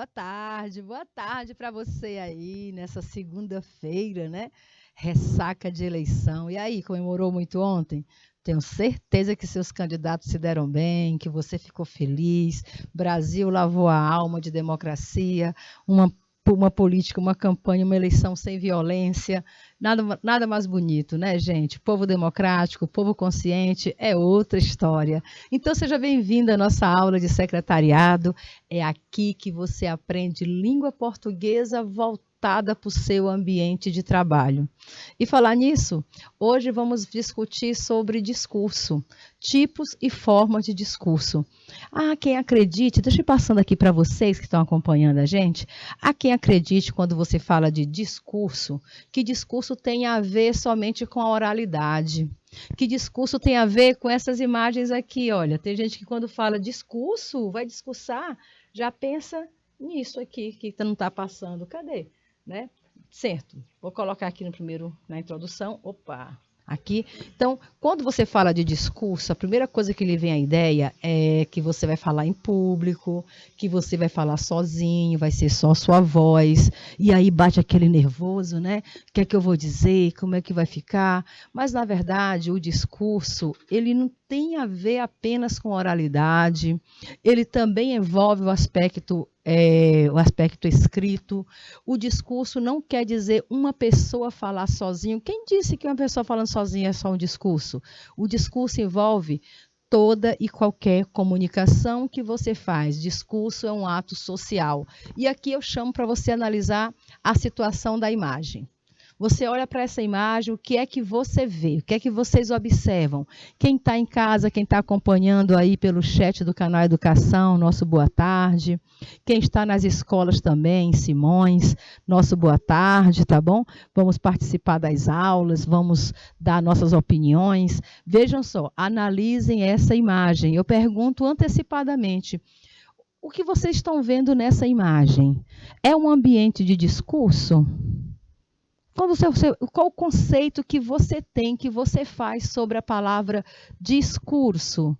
Boa tarde para você aí nessa segunda-feira, né? Ressaca de eleição. E aí, comemorou muito ontem? Tenho certeza que seus candidatos se deram bem, que você ficou feliz. Brasil lavou a alma de democracia, uma política, uma campanha, uma eleição sem violência. Nada mais bonito, né, gente? Povo democrático, povo consciente é outra história. Então, seja bem-vindo à nossa aula de secretariado. É aqui que você aprende língua portuguesa voltada para o seu ambiente de trabalho. E falar nisso, hoje vamos discutir sobre discurso, tipos e formas de discurso. Quem acredite, deixa eu ir passando aqui para vocês que estão acompanhando a gente, quem acredite quando você fala de discurso, que discurso tem a ver somente com a oralidade. Que discurso tem a ver com essas imagens aqui, olha, tem gente que quando fala discurso, vai discursar, já pensa nisso aqui, que não está passando, cadê? Né? Certo, vou colocar aqui no primeiro, na introdução, aqui. Então, quando você fala de discurso, a primeira coisa que lhe vem à ideia é que você vai falar em público, que você vai falar sozinho, vai ser só sua voz, e aí bate aquele nervoso, né? O que é que eu vou dizer? Como é que vai ficar? Mas, na verdade, o discurso, ele não tem a ver apenas com oralidade, ele também envolve o aspecto escrito. O discurso não quer dizer uma pessoa falar sozinho. Quem disse que uma pessoa falando sozinha é só um discurso? O discurso envolve toda e qualquer comunicação que você faz. Discurso é um ato social. E aqui eu chamo para você analisar a situação da imagem. Você olha para essa imagem, o que é que você vê? O que é que vocês observam? Quem está em casa, quem está acompanhando aí pelo chat do canal Educação, nosso boa tarde. Quem está nas escolas também, Simões, nosso boa tarde, tá bom? Vamos participar das aulas, vamos dar nossas opiniões. Vejam só, analisem essa imagem. Eu pergunto antecipadamente, o que vocês estão vendo nessa imagem? É um ambiente de discurso? Qual o conceito que você tem, que você faz sobre a palavra discurso?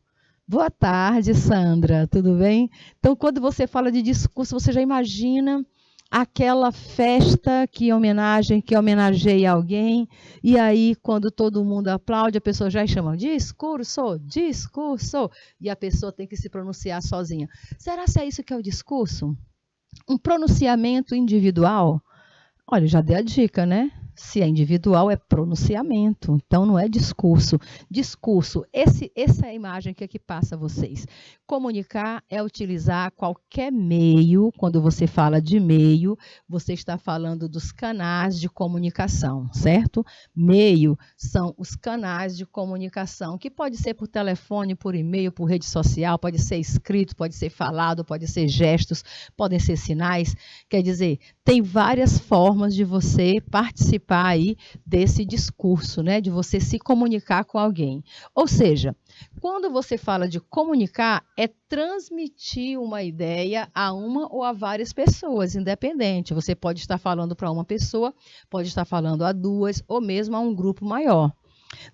Boa tarde, Sandra, tudo bem? Então, quando você fala de discurso, você já imagina aquela festa que homenageia alguém, e aí, quando todo mundo aplaude, a pessoa já chama discurso, discurso, e a pessoa tem que se pronunciar sozinha. Será que é isso que é o discurso? Um pronunciamento individual? Olha, já dei a dica, né? Se é individual, é pronunciamento. Então, não é discurso. Discurso, essa é a imagem que aqui passa a vocês. Comunicar é utilizar qualquer meio. Quando você fala de meio, você está falando dos canais de comunicação, certo? Meio são os canais de comunicação, que pode ser por telefone, por e-mail, por rede social, pode ser escrito, pode ser falado, pode ser gestos, podem ser sinais. Quer dizer, tem várias formas de você participar aí desse discurso, né? De você se comunicar com alguém. Ou seja, quando você fala de comunicar, é transmitir uma ideia a uma ou a várias pessoas, independente. Você pode estar falando para uma pessoa, pode estar falando a duas, ou mesmo a um grupo maior.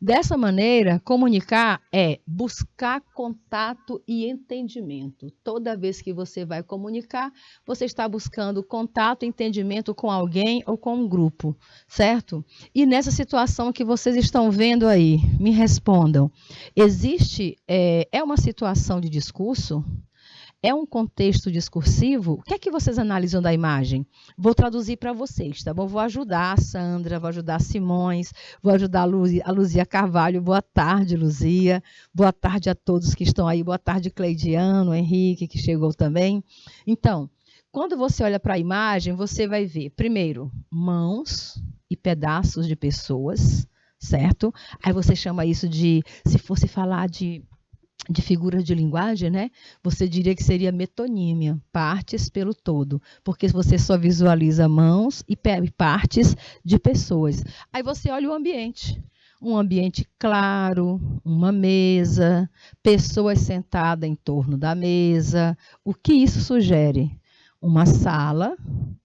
Dessa maneira, comunicar é buscar contato e entendimento. Toda vez que você vai comunicar, você está buscando contato e entendimento com alguém ou com um grupo, certo? E nessa situação que vocês estão vendo aí, me respondam. É uma situação de discurso? É um contexto discursivo? O que é que vocês analisam da imagem? Vou traduzir para vocês, tá bom? Vou ajudar a Sandra, vou ajudar a Simões, vou ajudar a Luzia Carvalho. Boa tarde, Luzia. Boa tarde a todos que estão aí. Boa tarde, Cleidiano, Henrique, que chegou também. Então, quando você olha para a imagem, você vai ver, primeiro, mãos e pedaços de pessoas, certo? Aí você chama isso de, se fosse falar de figuras de linguagem, né? Você diria que seria metonímia, partes pelo todo, porque você só visualiza mãos e partes de pessoas. Aí você olha o ambiente. Um ambiente claro, uma mesa, pessoas sentadas em torno da mesa. O que isso sugere? Uma sala,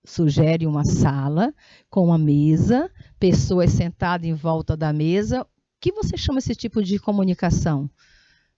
sugere uma sala com uma mesa, pessoas sentadas em volta da mesa. O que você chama esse tipo de comunicação?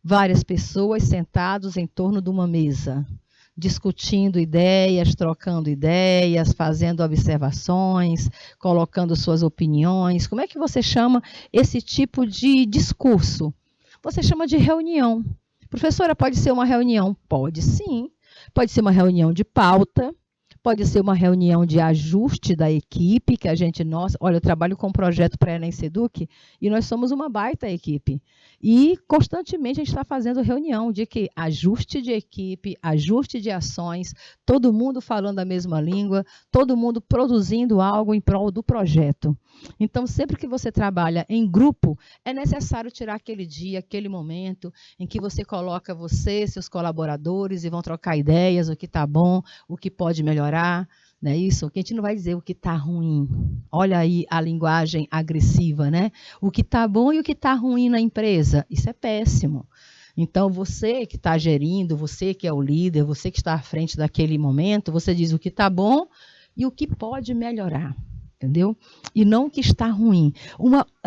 Várias pessoas sentadas em torno de uma mesa. discutindo ideias, trocando ideias, fazendo observações, colocando suas opiniões. Como é que você chama esse tipo de discurso? Você chama de reunião. Professora, pode ser uma reunião? Pode sim. Pode ser uma reunião de pauta, pode ser uma reunião de ajuste da equipe, que a gente, olha, eu trabalho com um projeto para a Enem Seduc e nós somos uma baita equipe. E constantemente a gente está fazendo reunião de que ajuste de equipe, ajuste de ações, todo mundo falando a mesma língua, todo mundo produzindo algo em prol do projeto. Então, sempre que você trabalha em grupo, é necessário tirar aquele dia, aquele momento em que você coloca você, seus colaboradores e vão trocar ideias, o que está bom, o que pode melhorar, não é isso? Que a gente não vai dizer o que está ruim. Olha aí a linguagem agressiva, né? O que está bom e o que está ruim na empresa. Isso é péssimo. Então, você que está gerindo, você que é o líder, você que está à frente daquele momento, você diz o que está bom e o que pode melhorar. Entendeu? E não o que está ruim.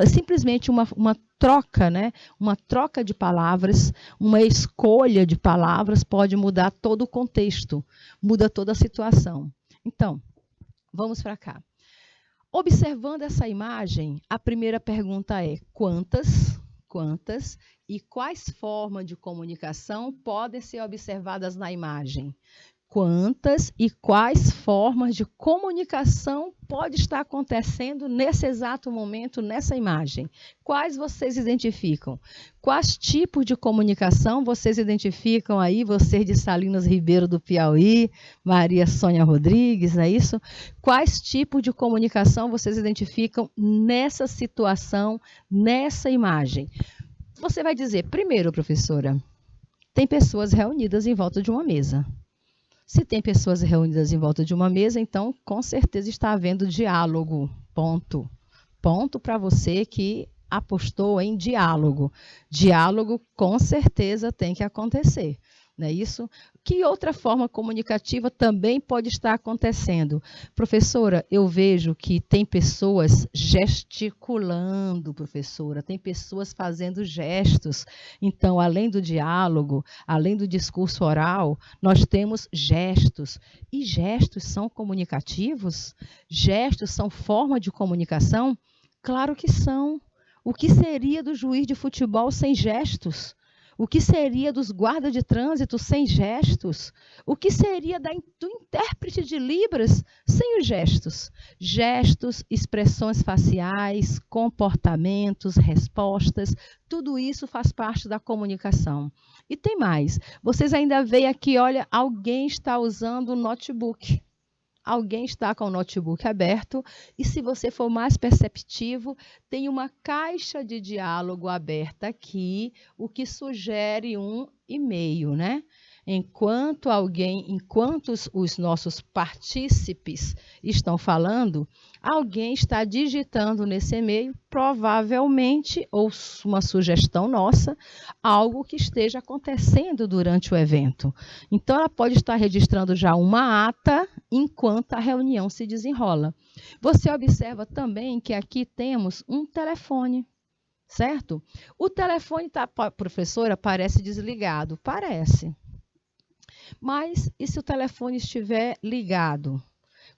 Simplesmente uma troca, né? Uma troca de palavras, uma escolha de palavras pode mudar todo o contexto, muda toda a situação. Então, vamos para cá. Observando essa imagem, a primeira pergunta é: quantas e quais formas de comunicação podem ser observadas na imagem? Quantas e quais formas de comunicação pode estar acontecendo nesse exato momento, nessa imagem? Quais vocês identificam? Quais tipos de comunicação vocês identificam aí, vocês de Salinas Ribeiro do Piauí, Maria Sônia Rodrigues, não é isso? Quais tipos de comunicação vocês identificam nessa situação, nessa imagem? Você vai dizer, primeiro, professora, tem pessoas reunidas em volta de uma mesa. Se tem pessoas reunidas em volta de uma mesa, então, com certeza está havendo diálogo. Ponto. Ponto para você que apostou em diálogo. Diálogo, com certeza, tem que acontecer. Não é isso? Que outra forma comunicativa também pode estar acontecendo? Professora, eu vejo que tem pessoas gesticulando, professora, tem pessoas fazendo gestos. Então, além do diálogo, além do discurso oral, nós temos gestos. E gestos são comunicativos? Gestos são forma de comunicação? Claro que são. O que seria do juiz de futebol sem gestos? O que seria dos guardas de trânsito sem gestos? O que seria do intérprete de Libras sem os gestos? Gestos, expressões faciais, comportamentos, respostas, tudo isso faz parte da comunicação. E tem mais. Vocês ainda veem aqui, olha, alguém está usando o notebook. Alguém está com o notebook aberto e, se você for mais perceptivo, tem uma caixa de diálogo aberta aqui, o que sugere um e-mail, né? Enquanto os nossos partícipes estão falando, alguém está digitando nesse e-mail, provavelmente, ou uma sugestão nossa, algo que esteja acontecendo durante o evento. Então, ela pode estar registrando já uma ata enquanto a reunião se desenrola. Você observa também que aqui temos um telefone, certo? O telefone, professora, parece desligado. Parece. Mas e se o telefone estiver ligado,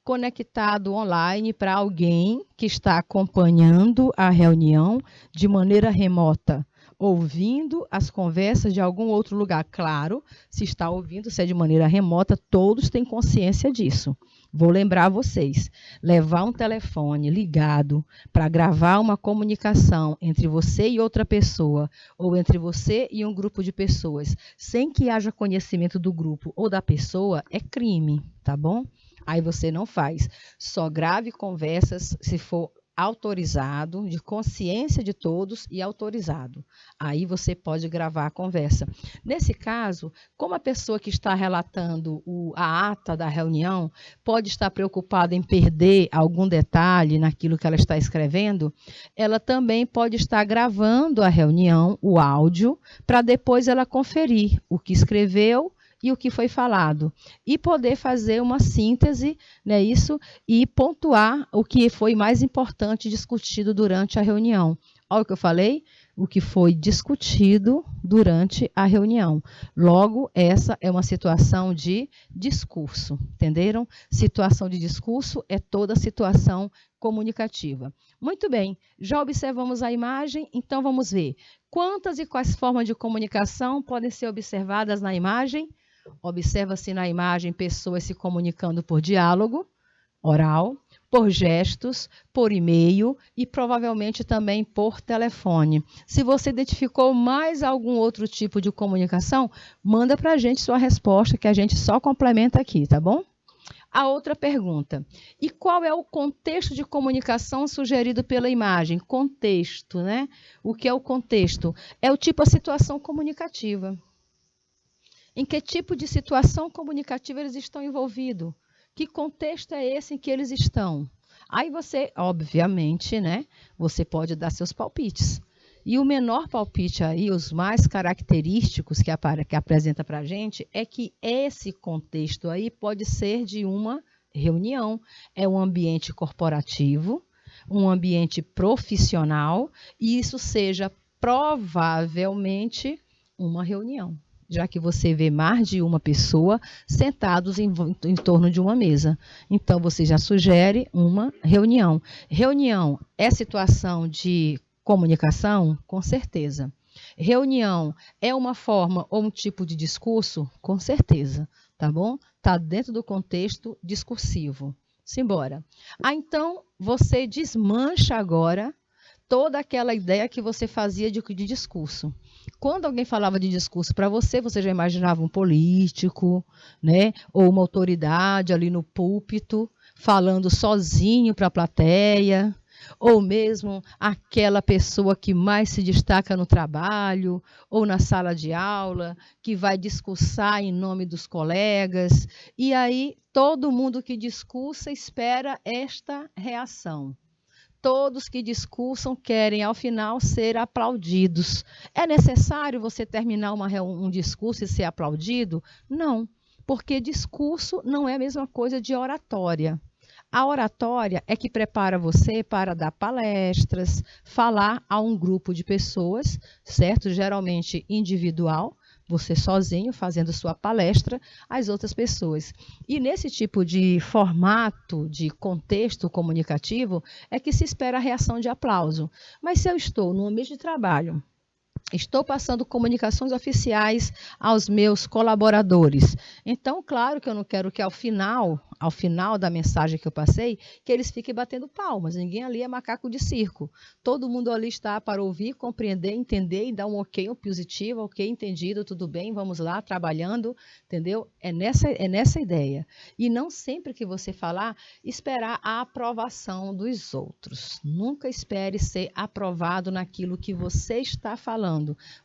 conectado online para alguém que está acompanhando a reunião de maneira remota, ouvindo as conversas de algum outro lugar? Claro, se está ouvindo, se é de maneira remota, todos têm consciência disso. Vou lembrar vocês, levar um telefone ligado para gravar uma comunicação entre você e outra pessoa, ou entre você e um grupo de pessoas, sem que haja conhecimento do grupo ou da pessoa, é crime, tá bom? Aí você não faz. Só grave conversas se for autorizado, de consciência de todos e autorizado. Aí você pode gravar a conversa. Nesse caso, como a pessoa que está relatando a ata da reunião pode estar preocupada em perder algum detalhe naquilo que ela está escrevendo, ela também pode estar gravando a reunião, o áudio, para depois ela conferir o que escreveu e o que foi falado, e poder fazer uma síntese, né, isso, e pontuar o que foi mais importante discutido durante a reunião. Olha o que eu falei, o que foi discutido durante a reunião. Logo, essa é uma situação de discurso, entenderam? Situação de discurso é toda situação comunicativa. Muito bem, já observamos a imagem, então vamos ver. Quantas e quais formas de comunicação podem ser observadas na imagem? Observa-se na imagem pessoas se comunicando por diálogo oral, por gestos, por e-mail e provavelmente também por telefone. Se você identificou mais algum outro tipo de comunicação, manda para a gente sua resposta, que a gente só complementa aqui, tá bom? A outra pergunta: e qual é o contexto de comunicação sugerido pela imagem? Contexto, né? O que é o contexto? É o tipo de situação comunicativa. Em que tipo de situação comunicativa eles estão envolvidos? Que contexto é esse em que eles estão? Aí você, obviamente, né? Você pode dar seus palpites. E o menor palpite aí, os mais característicos que apresenta para a gente, é que esse contexto aí pode ser de uma reunião. É um ambiente corporativo, um ambiente profissional, e isso seja provavelmente uma reunião, já que você vê mais de uma pessoa sentados em torno de uma mesa. Então, você já sugere uma reunião. Reunião é situação de comunicação? Com certeza. Reunião é uma forma ou um tipo de discurso? Com certeza, tá bom? Está dentro do contexto discursivo. Simbora. Então, você desmancha agora toda aquela ideia que você fazia de discurso. Quando alguém falava de discurso para você, você já imaginava um político, né? Ou uma autoridade ali no púlpito, falando sozinho para a plateia, ou mesmo aquela pessoa que mais se destaca no trabalho ou na sala de aula, que vai discursar em nome dos colegas. E aí, todo mundo que discursa espera esta reação. Todos que discursam querem, ao final, ser aplaudidos. É necessário você terminar um discurso e ser aplaudido? Não, porque discurso não é a mesma coisa de oratória. A oratória é que prepara você para dar palestras, falar a um grupo de pessoas, certo? Geralmente individual, você sozinho fazendo sua palestra às outras pessoas. E nesse tipo de formato, de contexto comunicativo, é que se espera a reação de aplauso. Mas se eu estou no ambiente de trabalho, estou passando comunicações oficiais aos meus colaboradores. Então, claro que eu não quero que ao final da mensagem que eu passei, que eles fiquem batendo palmas. Ninguém ali é macaco de circo. Todo mundo ali está para ouvir, compreender, entender e dar um ok, um positivo, ok, entendido, tudo bem, vamos lá, trabalhando, entendeu? É nessa ideia. E não sempre que você falar, esperar a aprovação dos outros. Nunca espere ser aprovado naquilo que você está falando.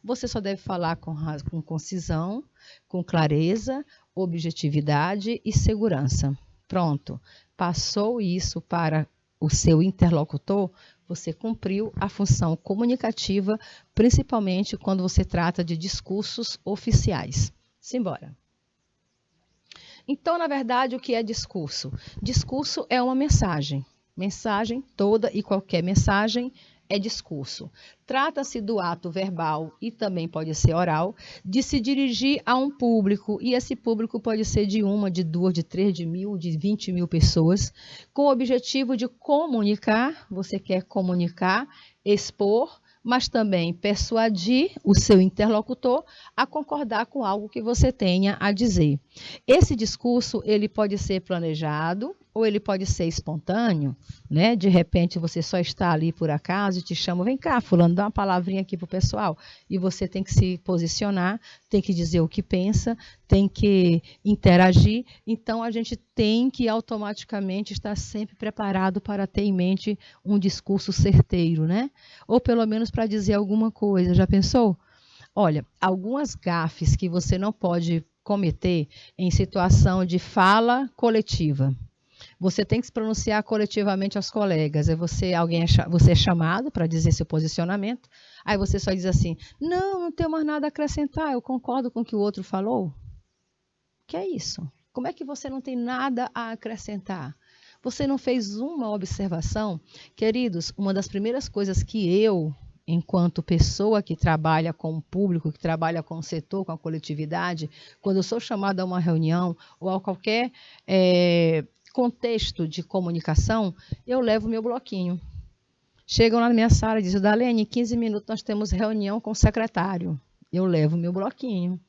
Você só deve falar com concisão, com clareza, objetividade e segurança. Pronto. Passou isso para o seu interlocutor, você cumpriu a função comunicativa, principalmente quando você trata de discursos oficiais. Simbora. Então, na verdade, o que é discurso? Discurso é uma mensagem. Mensagem, toda e qualquer mensagem é discurso. Trata-se do ato verbal e também pode ser oral, de se dirigir a um público, e esse público pode ser de uma, de duas, de 3, de 1.000, de 20 mil pessoas, com o objetivo de comunicar, você quer comunicar, expor, mas também persuadir o seu interlocutor a concordar com algo que você tenha a dizer. Esse discurso, ele pode ser planejado ou ele pode ser espontâneo, né? De repente você só está ali por acaso e te chama, vem cá, fulano, dá uma palavrinha aqui para o pessoal. E você tem que se posicionar, tem que dizer o que pensa, tem que interagir. Então, a gente tem que automaticamente estar sempre preparado para ter em mente um discurso certeiro, né? Ou pelo menos para dizer alguma coisa. Já pensou? Olha, algumas gafes que você não pode cometer em situação de fala coletiva. Você tem que se pronunciar coletivamente aos colegas. Você é chamado para dizer seu posicionamento. Aí você só diz assim, não tenho mais nada a acrescentar, eu concordo com o que o outro falou. Que é isso? Como é que você não tem nada a acrescentar? Você não fez uma observação? Queridos, uma das primeiras coisas que eu enquanto pessoa que trabalha com o público, que trabalha com o setor, com a coletividade, quando eu sou chamada a uma reunião ou a qualquer contexto de comunicação, eu levo meu bloquinho. Chegam lá na minha sala e dizem, Dalene, em 15 minutos nós temos reunião com o secretário. Eu levo meu bloquinho.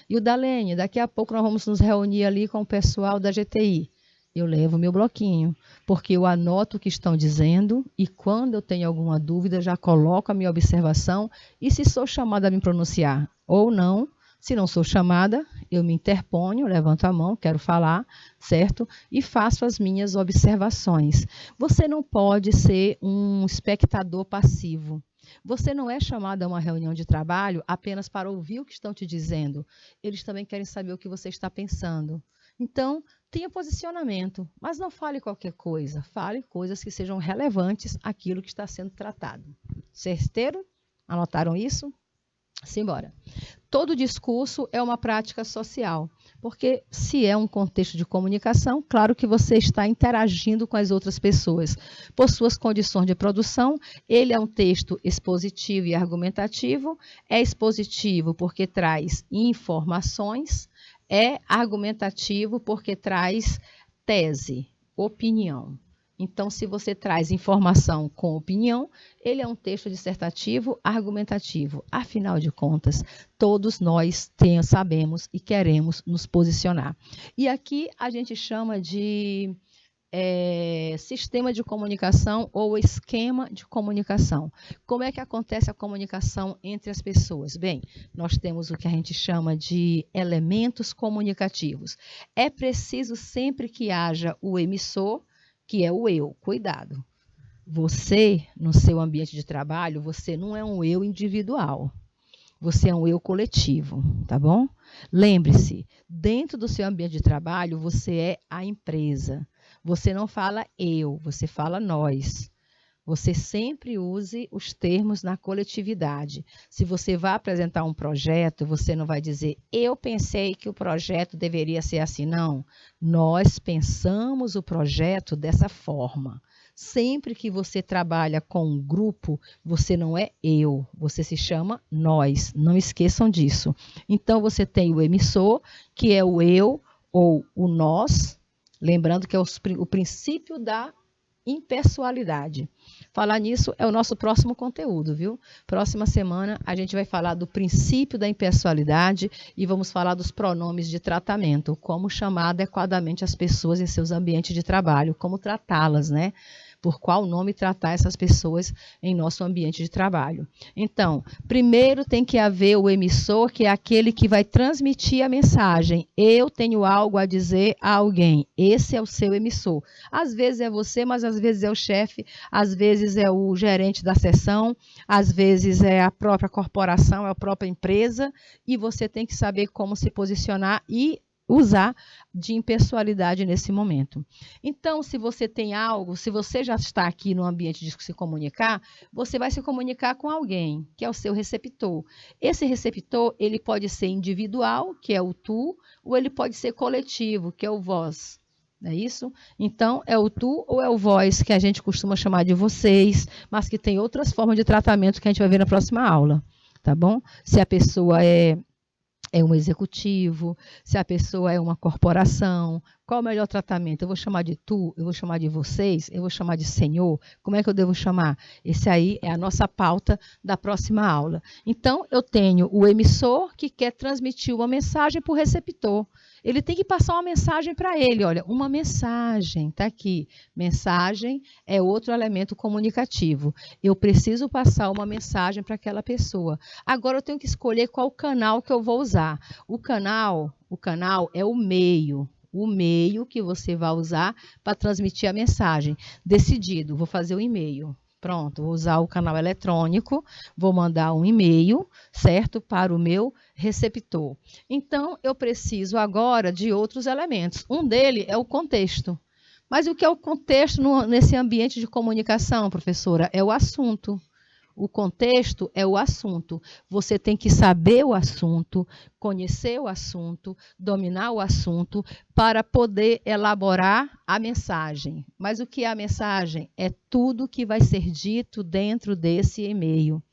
E o Dalene, daqui a pouco nós vamos nos reunir ali com o pessoal da GTI. Eu levo meu bloquinho, porque eu anoto o que estão dizendo e quando eu tenho alguma dúvida, já coloco a minha observação e se sou chamada a me pronunciar ou não, se não sou chamada, eu me interponho, levanto a mão, quero falar, certo? E faço as minhas observações. Você não pode ser um espectador passivo. Você não é chamado a uma reunião de trabalho apenas para ouvir o que estão te dizendo. Eles também querem saber o que você está pensando. Então, tenha posicionamento, mas não fale qualquer coisa. Fale coisas que sejam relevantes àquilo que está sendo tratado. Certeiro? Anotaram isso? Simbora. Todo discurso é uma prática social, porque se é um contexto de comunicação, claro que você está interagindo com as outras pessoas. Por suas condições de produção, ele é um texto expositivo e argumentativo. É expositivo porque traz informações, é argumentativo porque traz tese, opinião. Então, se você traz informação com opinião, ele é um texto dissertativo, argumentativo. Afinal de contas, todos nós sabemos e queremos nos posicionar. E aqui a gente chama de sistema de comunicação ou esquema de comunicação. Como é que acontece a comunicação entre as pessoas? Bem, nós temos o que a gente chama de elementos comunicativos. É preciso sempre que haja o emissor, que é o eu. Cuidado. Você, no seu ambiente de trabalho, você não é um eu individual. Você é um eu coletivo, tá bom? Lembre-se, dentro do seu ambiente de trabalho, você é a empresa. Você não fala eu, você fala nós. Você sempre use os termos na coletividade. Se você vai apresentar um projeto, você não vai dizer, eu pensei que o projeto deveria ser assim. Não, nós pensamos o projeto dessa forma. Sempre que você trabalha com um grupo, você não é eu, você se chama nós. Não esqueçam disso. Então, você tem o emissor, que é o eu ou o nós, lembrando que é o princípio da impessoalidade. Falar nisso é o nosso próximo conteúdo, viu? Próxima semana a gente vai falar do princípio da impessoalidade e vamos falar dos pronomes de tratamento, como chamar adequadamente as pessoas em seus ambientes de trabalho, como tratá-las, né? Por qual nome tratar essas pessoas em nosso ambiente de trabalho. Então, primeiro tem que haver o emissor, que é aquele que vai transmitir a mensagem. Eu tenho algo a dizer a alguém. Esse é o seu emissor. Às vezes é você, mas às vezes é o chefe, às vezes é o gerente da seção, às vezes é a própria corporação, é a própria empresa, e você tem que saber como se posicionar e usar de impessoalidade nesse momento. Então, se você tem algo, se você já está aqui no ambiente de se comunicar, você vai se comunicar com alguém, que é o seu receptor. Esse receptor, ele pode ser individual, que é o tu, ou ele pode ser coletivo, que é o vós. Não é isso? Então, é o tu ou é o vós, que a gente costuma chamar de vocês, mas que tem outras formas de tratamento que a gente vai ver na próxima aula. Tá bom? Se a pessoa é um executivo, se a pessoa é uma corporação, qual o melhor tratamento? Eu vou chamar de tu, eu vou chamar de vocês, eu vou chamar de senhor, como é que eu devo chamar? Esse aí é a nossa pauta da próxima aula. Então, eu tenho o emissor que quer transmitir uma mensagem para o receptor. Ele tem que passar uma mensagem para ele, olha, uma mensagem, está aqui. Mensagem é outro elemento comunicativo. Eu preciso passar uma mensagem para aquela pessoa. Agora eu tenho que escolher qual canal que eu vou usar. O canal é o meio que você vai usar para transmitir a mensagem. Decidido, vou fazer o e-mail. Pronto, vou usar o canal eletrônico, vou mandar um e-mail, certo? Para o meu receptor. Então, eu preciso agora de outros elementos. Um deles é o contexto. Mas o que é o contexto nesse ambiente de comunicação, professora? É o assunto. O contexto é o assunto. Você tem que saber o assunto, conhecer o assunto, dominar o assunto para poder elaborar a mensagem. Mas o que é a mensagem? É tudo que vai ser dito dentro desse e-mail.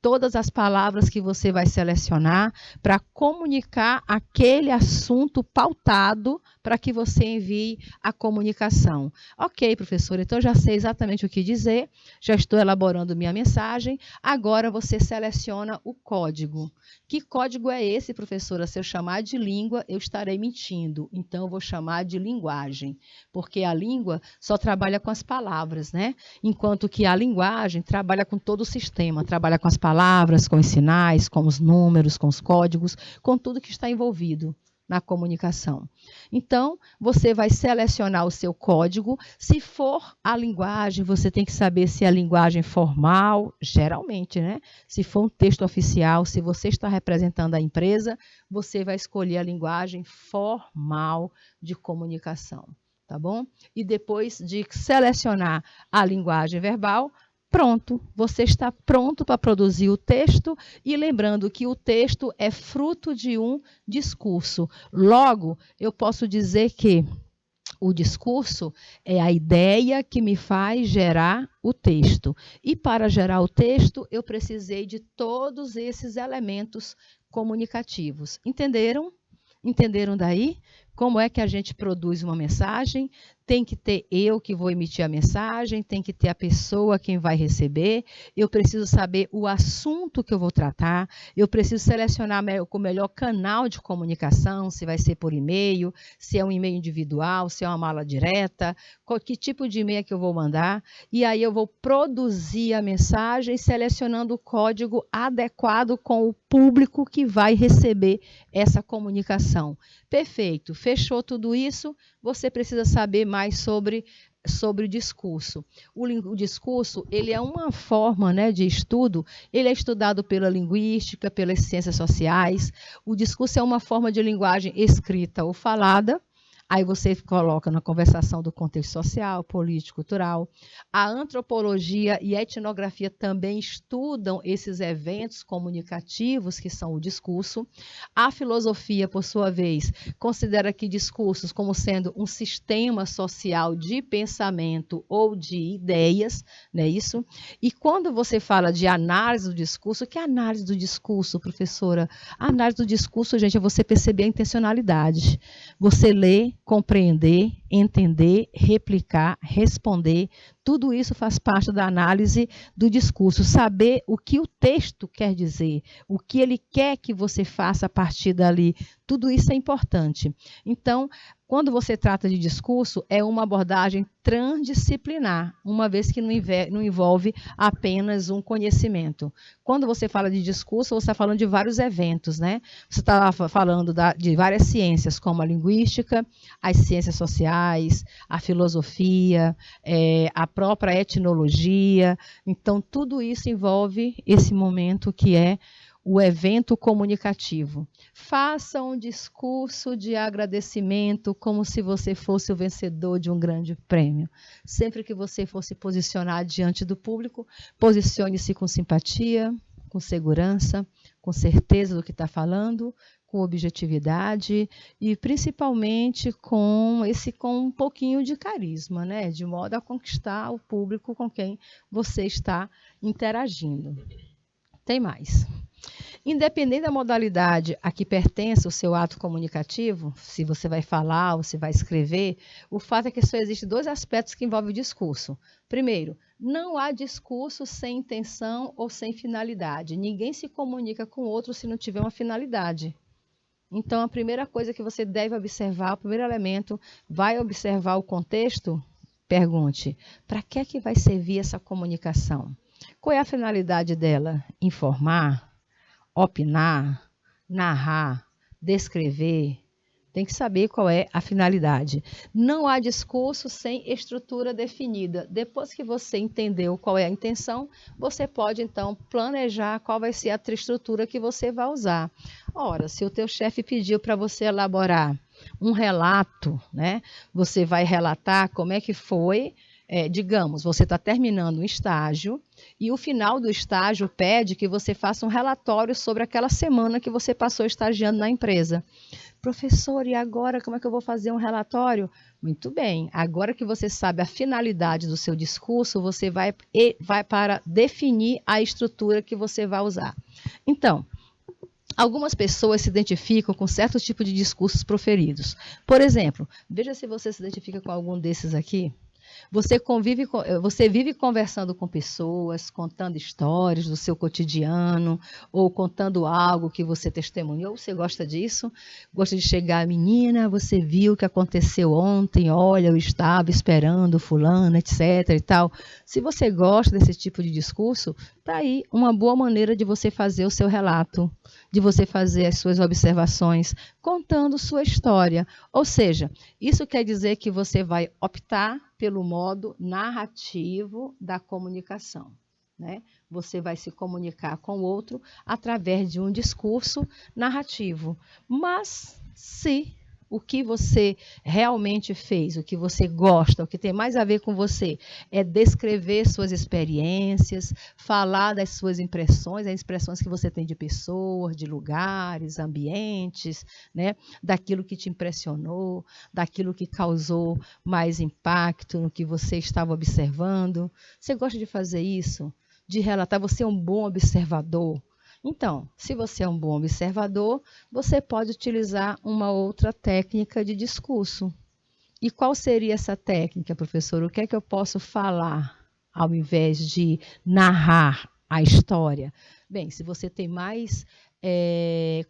Todas as palavras que você vai selecionar para comunicar aquele assunto pautado para que você envie a comunicação. Ok, professora, então já sei exatamente o que dizer, já estou elaborando minha mensagem, agora você seleciona o código. Que código é esse, professora? Se eu chamar de língua, eu estarei mentindo, então eu vou chamar de linguagem, porque a língua só trabalha com as palavras, né? Enquanto que a linguagem trabalha com todo o sistema, trabalha com as palavras, com os sinais, com os números, com os códigos, com tudo que está envolvido na comunicação. Então, você vai selecionar o seu código. Se for a linguagem, você tem que saber se é a linguagem formal, geralmente, né? Se for um texto oficial, se você está representando a empresa, você vai escolher a linguagem formal de comunicação, tá bom? E depois de selecionar a linguagem verbal, pronto, você está pronto para produzir o texto, e lembrando que o texto é fruto de um discurso. Logo, eu posso dizer que o discurso é a ideia que me faz gerar o texto. E para gerar o texto, eu precisei de todos esses elementos comunicativos. Entenderam? Entenderam daí? Como é que a gente produz uma mensagem? Tem que ter eu que vou emitir a mensagem, tem que ter a pessoa quem vai receber, eu preciso saber o assunto que eu vou tratar, eu preciso selecionar o melhor canal de comunicação, se vai ser por e-mail, se é um e-mail individual, se é uma mala direta, que tipo de e-mail que eu vou mandar, e aí eu vou produzir a mensagem selecionando o código adequado com o público que vai receber essa comunicação. Perfeito, fechou tudo isso, você precisa saber mais sobre o discurso. O discurso, ele é uma forma, né, de estudo, ele é estudado pela linguística, pelas ciências sociais. O discurso é uma forma de linguagem escrita ou falada. Aí você coloca na conversação do contexto social, político, cultural. A antropologia e a etnografia também estudam esses eventos comunicativos, que são o discurso. A filosofia, por sua vez, considera que discursos como sendo um sistema social de pensamento ou de ideias, não é isso? E quando você fala de análise do discurso, que é análise do discurso, professora? A análise do discurso, gente, é você perceber a intencionalidade. Você lê, compreender, entender, replicar, responder, tudo isso faz parte da análise do discurso. Saber o que o texto quer dizer, o que ele quer que você faça a partir dali, tudo isso é importante. Então, quando você trata de discurso, é uma abordagem transdisciplinar, uma vez que não envolve apenas um conhecimento. Quando você fala de discurso, você está falando de vários eventos, né? Você está falando de várias ciências, como a linguística, as ciências sociais, a filosofia, a própria etnologia. Então, tudo isso envolve esse momento que é o evento comunicativo. Faça um discurso de agradecimento como se você fosse o vencedor de um grande prêmio. Sempre que você for se posicionar diante do público, posicione-se com simpatia, com segurança, com certeza do que está falando, com objetividade e principalmente com um pouquinho de carisma, né? De modo a conquistar o público com quem você está interagindo. Tem mais. Independente da modalidade a que pertence o seu ato comunicativo, se você vai falar ou se vai escrever, o fato é que só existem dois aspectos que envolvem o discurso. Primeiro, não há discurso sem intenção ou sem finalidade. Ninguém se comunica com o outro se não tiver uma finalidade. Então, a primeira coisa que você deve observar, o primeiro elemento, vai observar o contexto? Pergunte, para que é que vai servir essa comunicação? Qual é a finalidade dela? Informar? Opinar, narrar, descrever, tem que saber qual é a finalidade. Não há discurso sem estrutura definida. Depois que você entendeu qual é a intenção, você pode, então, planejar qual vai ser a estrutura que você vai usar. Ora, se o teu chefe pediu para você elaborar um relato, né? Você vai relatar como é que foi digamos, você está terminando um estágio e o final do estágio pede que você faça um relatório sobre aquela semana que você passou estagiando na empresa. Professor, e agora como é que eu vou fazer um relatório? Muito bem, agora que você sabe a finalidade do seu discurso, você vai para definir a estrutura que você vai usar. Então, algumas pessoas se identificam com certos tipos de discursos proferidos. Por exemplo, veja se você se identifica com algum desses aqui. Você vive conversando com pessoas, contando histórias do seu cotidiano, ou contando algo que você testemunhou. Você gosta disso? Gosta de chegar, menina, você viu o que aconteceu ontem, olha, eu estava esperando fulano, etc. e tal. Se você gosta desse tipo de discurso, está aí uma boa maneira de você fazer o seu relato, de você fazer as suas observações, contando sua história. Ou seja, isso quer dizer que você vai optar pelo modo narrativo da comunicação, né? Você vai se comunicar com o outro através de um discurso narrativo. Mas se o que você realmente fez, o que você gosta, o que tem mais a ver com você, é descrever suas experiências, falar das suas impressões, as impressões que você tem de pessoas, de lugares, ambientes, né? Daquilo que te impressionou, daquilo que causou mais impacto no que você estava observando. Você gosta de fazer isso? De relatar? Você é um bom observador? Então, se você é um bom observador, você pode utilizar uma outra técnica de discurso. E qual seria essa técnica, professor? O que é que eu posso falar ao invés de narrar a história? Bem, se você tem mais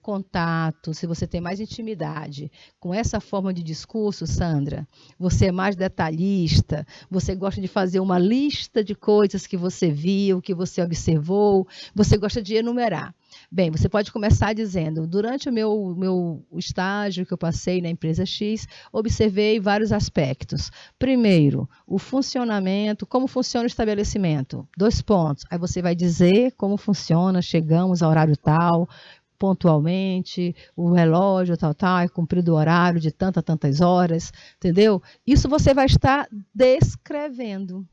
contato, se você tem mais intimidade com essa forma de discurso, Sandra, você é mais detalhista, você gosta de fazer uma lista de coisas que você viu, que você observou, você gosta de enumerar. Bem, você pode começar dizendo, durante o meu estágio que eu passei na empresa X, observei vários aspectos. Primeiro, o funcionamento, como funciona o estabelecimento. 2 pontos. Aí você vai dizer como funciona, chegamos ao horário tal, pontualmente, o relógio tal, é cumprido o horário de tantas horas, entendeu? Isso você vai estar descrevendo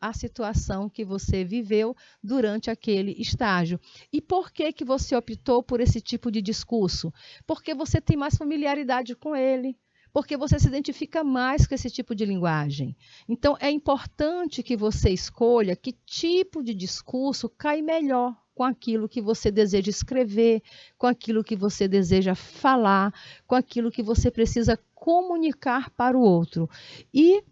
a situação que você viveu durante aquele estágio. E por que você optou por esse tipo de discurso? Porque você tem mais familiaridade com ele, porque você se identifica mais com esse tipo de linguagem. Então, é importante que você escolha que tipo de discurso cai melhor com aquilo que você deseja escrever, com aquilo que você deseja falar, com aquilo que você precisa comunicar para o outro. E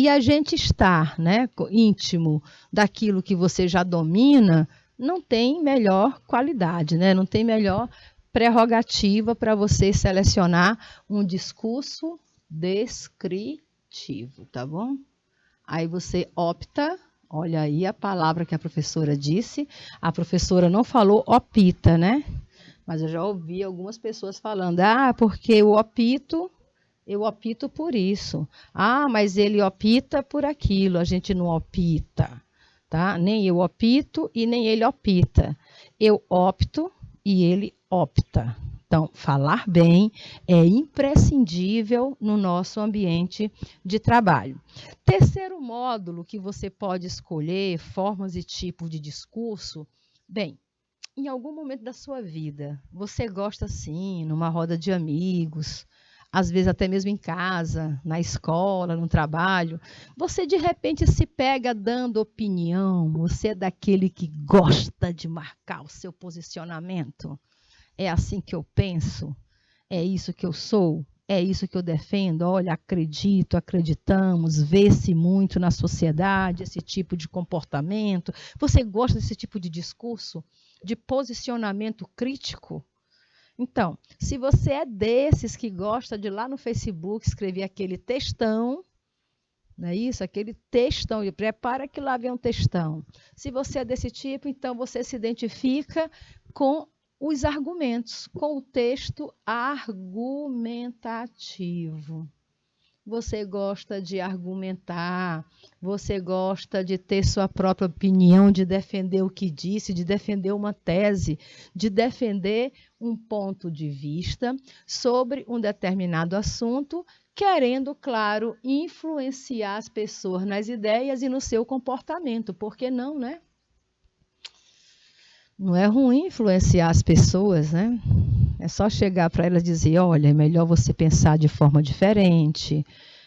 a gente estar, né, íntimo daquilo que você já domina, não tem melhor qualidade, né? Não tem melhor prerrogativa para você selecionar um discurso descritivo, tá bom? Aí você opta, olha aí a palavra que a professora disse, a professora não falou opta, né? Mas eu já ouvi algumas pessoas falando, porque eu opto por isso. Mas ele opta por aquilo, a gente não opta, tá? Nem eu opto e nem ele opta. Eu opto e ele opta. Então, falar bem é imprescindível no nosso ambiente de trabalho. Terceiro módulo que você pode escolher, formas e tipos de discurso. Bem, em algum momento da sua vida, você gosta sim, numa roda de amigos, às vezes até mesmo em casa, na escola, no trabalho, você de repente se pega dando opinião, você é daquele que gosta de marcar o seu posicionamento. É assim que eu penso, é isso que eu sou, é isso que eu defendo. Olha, acreditamos, vê-se muito na sociedade esse tipo de comportamento. Você gosta desse tipo de discurso, de posicionamento crítico? Então, se você é desses que gosta de ir lá no Facebook escrever aquele textão, não é isso? Aquele textão, e prepara que lá vem um textão. Se você é desse tipo, então você se identifica com os argumentos, com o texto argumentativo. você gosta de argumentar, você gosta de ter sua própria opinião, de defender o que disse, de defender uma tese, de defender um ponto de vista sobre um determinado assunto, querendo, claro, influenciar as pessoas nas ideias e no seu comportamento. Por que não, né? Não é ruim influenciar as pessoas, né? É só chegar para elas e dizer, olha, é melhor você pensar de forma diferente,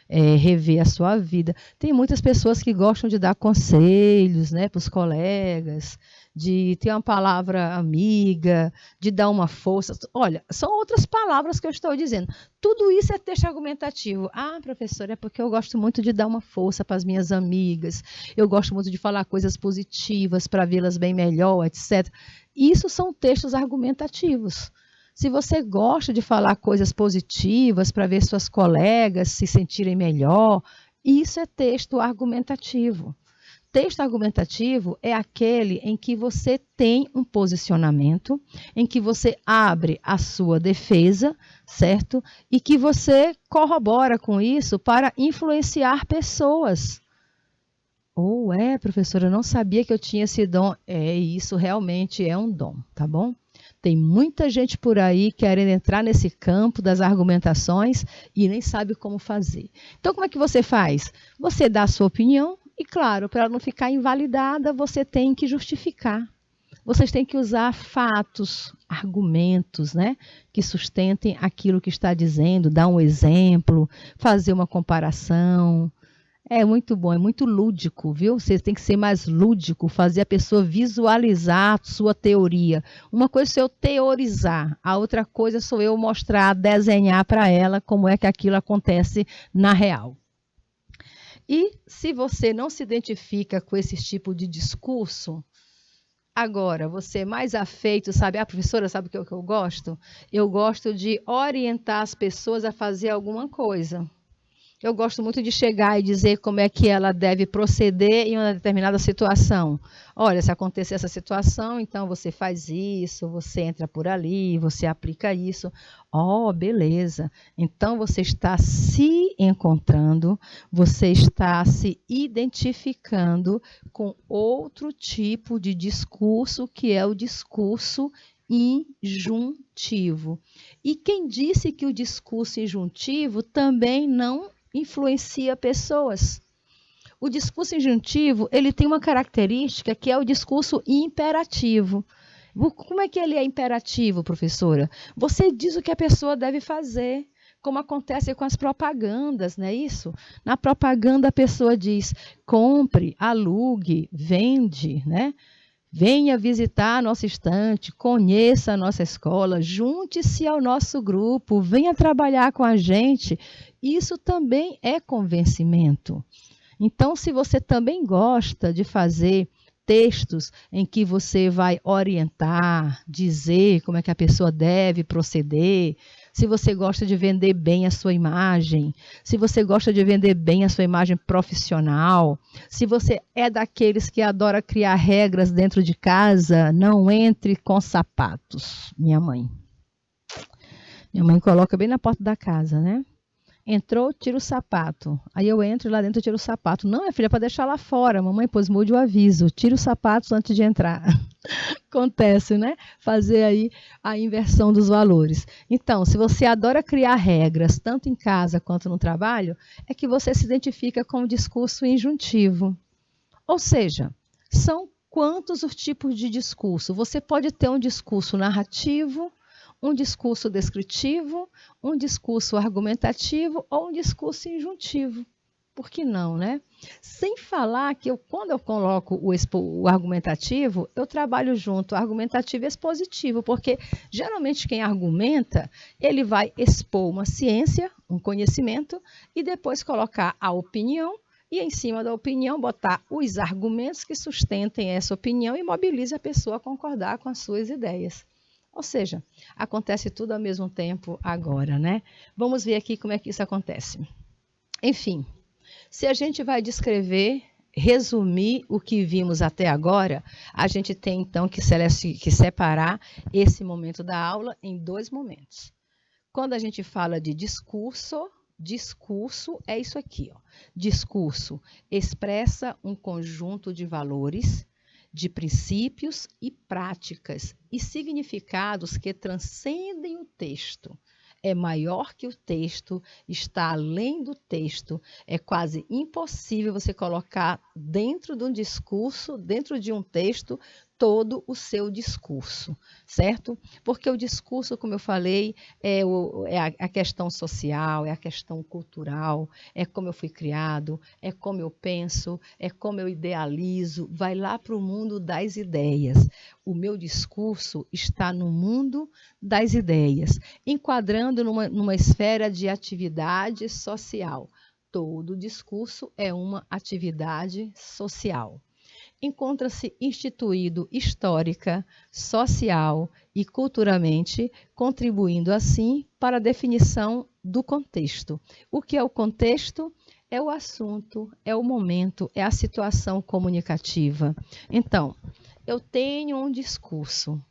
rever a sua vida. Tem muitas pessoas que gostam de dar conselhos, né, para os colegas, de ter uma palavra amiga, de dar uma força. Olha, são outras palavras que eu estou dizendo. Tudo isso é texto argumentativo. Ah, professora, é porque eu gosto muito de dar uma força para as minhas amigas, eu gosto muito de falar coisas positivas para vê-las bem melhor, etc. Isso são textos argumentativos. Se você gosta de falar coisas positivas para ver suas colegas se sentirem melhor, isso é texto argumentativo. Texto argumentativo é aquele em que você tem um posicionamento, em que você abre a sua defesa, certo? E que você corrobora com isso para influenciar pessoas. Professora, eu não sabia que eu tinha esse dom. Isso realmente é um dom, tá bom? Tem muita gente por aí querendo entrar nesse campo das argumentações e nem sabe como fazer. Então, como é que você faz? Você dá a sua opinião e, claro, para ela não ficar invalidada, você tem que justificar. Vocês têm que usar fatos, argumentos, né, que sustentem aquilo que está dizendo, dar um exemplo, fazer uma comparação. É muito bom, é muito lúdico, viu? Você tem que ser mais lúdico, fazer a pessoa visualizar a sua teoria. Uma coisa é eu teorizar, a outra coisa sou eu mostrar, desenhar para ela como é que aquilo acontece na real. E se você não se identifica com esse tipo de discurso, agora você é mais afeito, sabe? Professora, sabe o que eu gosto? Eu gosto de orientar as pessoas a fazer alguma coisa. Eu gosto muito de chegar e dizer como é que ela deve proceder em uma determinada situação. Olha, se acontecer essa situação, então você faz isso, você entra por ali, você aplica isso. Beleza. Então você está se encontrando, você está se identificando com outro tipo de discurso, que é o discurso injuntivo. E quem disse que o discurso injuntivo também não influencia pessoas? O discurso injuntivo, ele tem uma característica que é o discurso imperativo. Como é que ele é imperativo, professora? Você diz o que a pessoa deve fazer, como acontece com as propagandas, não é isso? Na propaganda a pessoa diz, compre, alugue, vende, né? Venha visitar a nossa estante, conheça a nossa escola, junte-se ao nosso grupo, venha trabalhar com a gente. Isso também é convencimento. Então, se você também gosta de fazer textos em que você vai orientar, dizer como é que a pessoa deve proceder, se você gosta de vender bem a sua imagem, se você gosta de vender bem a sua imagem profissional, se você é daqueles que adora criar regras dentro de casa, não entre com sapatos. Minha mãe coloca bem na porta da casa, né? Entrou, tira o sapato. Aí eu entro lá dentro e tiro o sapato. Não, minha filha, é para deixar lá fora. Mamãe, pois mude o aviso. Tira os sapatos antes de entrar. Acontece, né? Fazer aí a inversão dos valores. Então, se você adora criar regras, tanto em casa quanto no trabalho, é que você se identifica com o discurso injuntivo. Ou seja, são quantos os tipos de discurso? Você pode ter um discurso narrativo, um discurso descritivo, um discurso argumentativo ou um discurso injuntivo. Por que não, né? Sem falar que quando eu coloco o argumentativo, eu trabalho junto argumentativo e expositivo, porque geralmente quem argumenta, ele vai expor uma ciência, um conhecimento, e depois colocar a opinião, e em cima da opinião botar os argumentos que sustentem essa opinião e mobilize a pessoa a concordar com as suas ideias. Ou seja, acontece tudo ao mesmo tempo agora, né? Vamos ver aqui como é que isso acontece. Enfim, se a gente vai descrever, resumir o que vimos até agora, a gente tem então que separar esse momento da aula em dois momentos. Quando a gente fala de discurso, Discurso é isso aqui, ó. Discurso expressa um conjunto de valores, de princípios e práticas e significados que transcendem o texto. É maior que o texto, está além do texto. É quase impossível você colocar dentro de um discurso, dentro de um texto, todo o seu discurso, certo? Porque o discurso, como eu falei, é a questão social, é a questão cultural, é como eu fui criado, é como eu penso, é como eu idealizo, vai lá para o mundo das ideias. O meu discurso está no mundo das ideias, enquadrando numa esfera de atividade social. Todo discurso é uma atividade social. Encontra-se instituído histórica, social e culturalmente, contribuindo assim para a definição do contexto. O que é o contexto? É o assunto, é o momento, é a situação comunicativa. Então, eu tenho um discurso.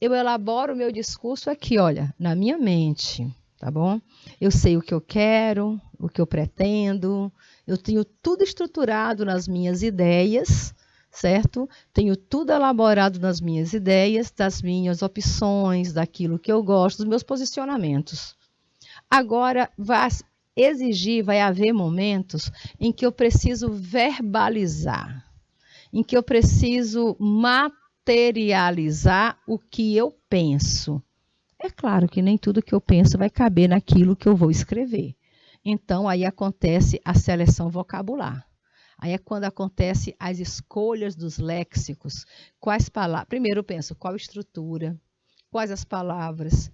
Eu elaboro o meu discurso aqui, olha, na minha mente, tá bom? Eu sei o que eu quero, o que eu pretendo, eu tenho tudo estruturado nas minhas ideias, certo? Tenho tudo elaborado nas minhas ideias, das minhas opções, daquilo que eu gosto, dos meus posicionamentos. Agora, vai haver momentos em que eu preciso verbalizar, em que eu preciso materializar o que eu penso. É claro que nem tudo que eu penso vai caber naquilo que eu vou escrever. Então, aí acontece a seleção vocabular. Aí é quando acontece as escolhas dos léxicos. Quais palavras? Primeiro eu penso, qual estrutura? Quais as palavras?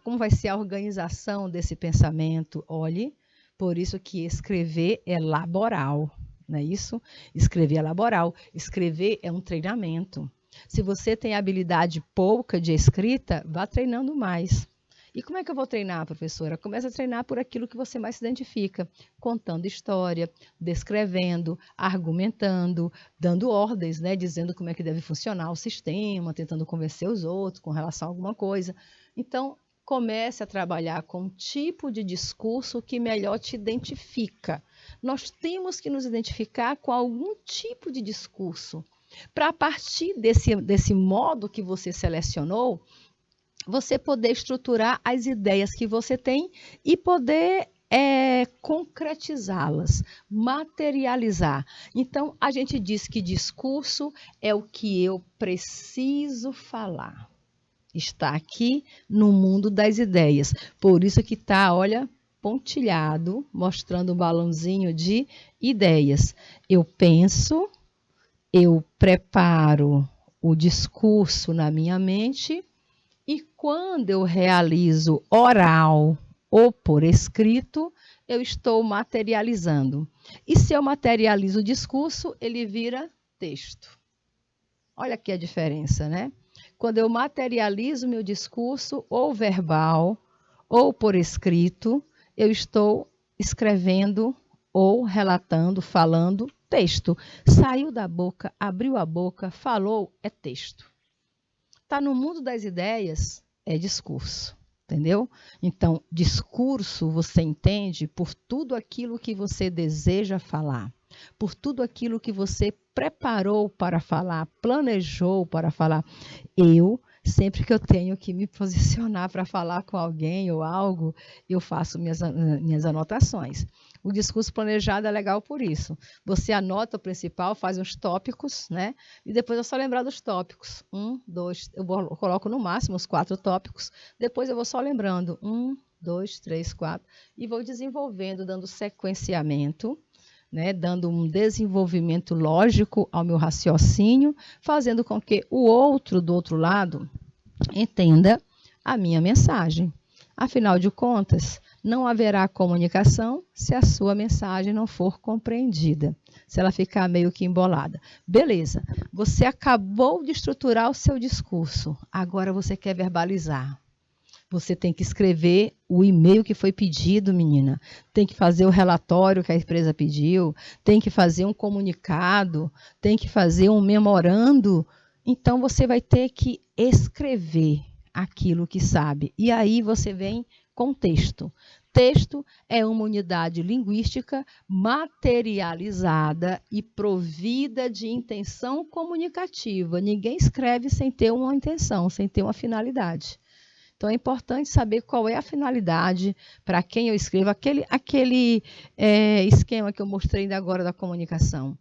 Como vai ser a organização desse pensamento? Olhe, por isso que escrever é laboral, não é isso? Escrever é laboral. Escrever é um treinamento. Se você tem habilidade pouca de escrita, vá treinando mais. E como é que eu vou treinar, professora? Começa a treinar por aquilo que você mais se identifica, contando história, descrevendo, argumentando, dando ordens, né? Dizendo como é que deve funcionar o sistema, tentando convencer os outros com relação a alguma coisa. Então, comece a trabalhar com um tipo de discurso que melhor te identifica. Nós temos que nos identificar com algum tipo de discurso, para a partir desse modo que você selecionou, você poder estruturar as ideias que você tem e poder concretizá-las, materializar. Então, a gente diz que discurso é o que eu preciso falar. Está aqui no mundo das ideias. Por isso que está, olha, pontilhado, mostrando um balãozinho de ideias. Eu penso, eu preparo o discurso na minha mente e quando eu realizo oral ou por escrito, eu estou materializando. E se eu materializo o discurso, ele vira texto. Olha aqui a diferença, né? Quando eu materializo meu discurso, ou verbal, ou por escrito, eu estou escrevendo ou relatando, falando texto. Saiu da boca, abriu a boca, falou, é texto. Está no mundo das ideias, é discurso, entendeu? Então, discurso você entende por tudo aquilo que você deseja falar, por tudo aquilo que você preparou para falar, planejou para falar. Sempre que eu tenho que me posicionar para falar com alguém ou algo, eu faço minhas anotações. O discurso planejado é legal por isso. Você anota o principal, faz uns tópicos, né? E depois é só lembrar dos tópicos. 1, 2, eu coloco no máximo os 4 tópicos. Depois eu vou só lembrando 1, 2, 3, 4 e vou desenvolvendo, dando sequenciamento, né, dando um desenvolvimento lógico ao meu raciocínio, fazendo com que o outro do outro lado entenda a minha mensagem. Afinal de contas, não haverá comunicação se a sua mensagem não for compreendida, se ela ficar meio que embolada. Beleza, você acabou de estruturar o seu discurso, agora você quer verbalizar. Você tem que escrever o e-mail que foi pedido, menina. Tem que fazer o relatório que a empresa pediu. Tem que fazer um comunicado. Tem que fazer um memorando. Então, você vai ter que escrever aquilo que sabe. E aí você vem com texto. Texto é uma unidade linguística materializada e provida de intenção comunicativa. Ninguém escreve sem ter uma intenção, sem ter uma finalidade. Então, é importante saber qual é a finalidade, para quem eu escrevo, aquele esquema que eu mostrei ainda agora da comunicação.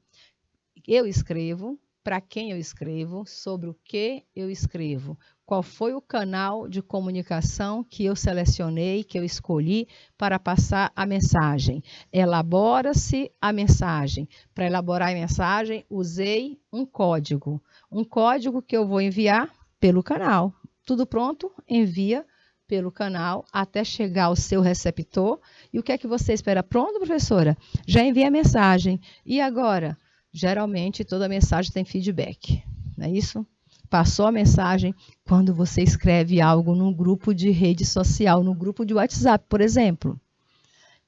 Eu escrevo, para quem eu escrevo, sobre o que eu escrevo, qual foi o canal de comunicação que eu selecionei, que eu escolhi para passar a mensagem. Elabora-se a mensagem. Para elaborar a mensagem, usei um código que eu vou enviar pelo canal. Tudo pronto, envia pelo canal até chegar ao seu receptor. E o que é que você espera? Pronto, professora? Já enviei a mensagem. E agora? Geralmente, toda mensagem tem feedback, não é isso? Passou a mensagem quando você escreve algo num grupo de rede social, no grupo de WhatsApp, por exemplo.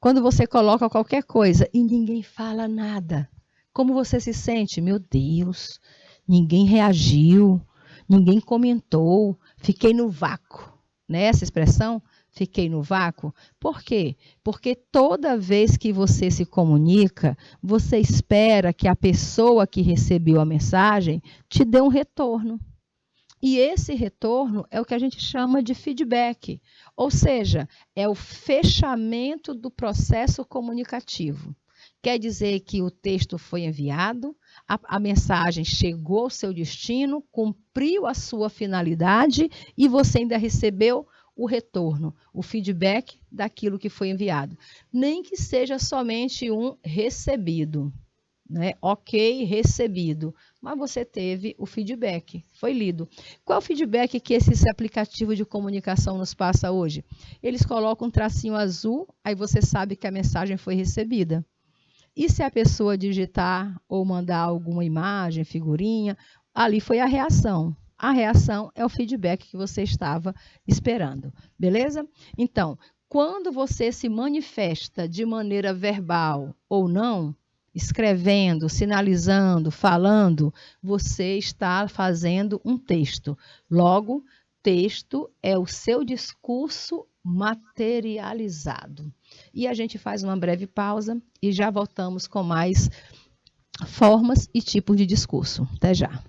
Quando você coloca qualquer coisa e ninguém fala nada. Como você se sente? Meu Deus, ninguém reagiu, ninguém comentou, fiquei no vácuo. Né? Essa expressão? Fiquei no vácuo. Por quê? Porque toda vez que você se comunica, você espera que a pessoa que recebeu a mensagem te dê um retorno. E esse retorno é o que a gente chama de feedback, ou seja, é o fechamento do processo comunicativo. Quer dizer que o texto foi enviado, a mensagem chegou ao seu destino, cumpriu a sua finalidade e você ainda recebeu o retorno, o feedback daquilo que foi enviado. Nem que seja somente um recebido, né? Ok, recebido, mas você teve o feedback, foi lido. Qual é o feedback que esse aplicativo de comunicação nos passa hoje? Eles colocam um tracinho azul, aí você sabe que a mensagem foi recebida. E se a pessoa digitar ou mandar alguma imagem, figurinha, ali foi a reação. A reação é o feedback que você estava esperando, beleza? Então, quando você se manifesta de maneira verbal ou não, escrevendo, sinalizando, falando, você está fazendo um texto. Logo, texto é o seu discurso materializado. E a gente faz uma breve pausa e já voltamos com mais formas e tipos de discurso. Até já.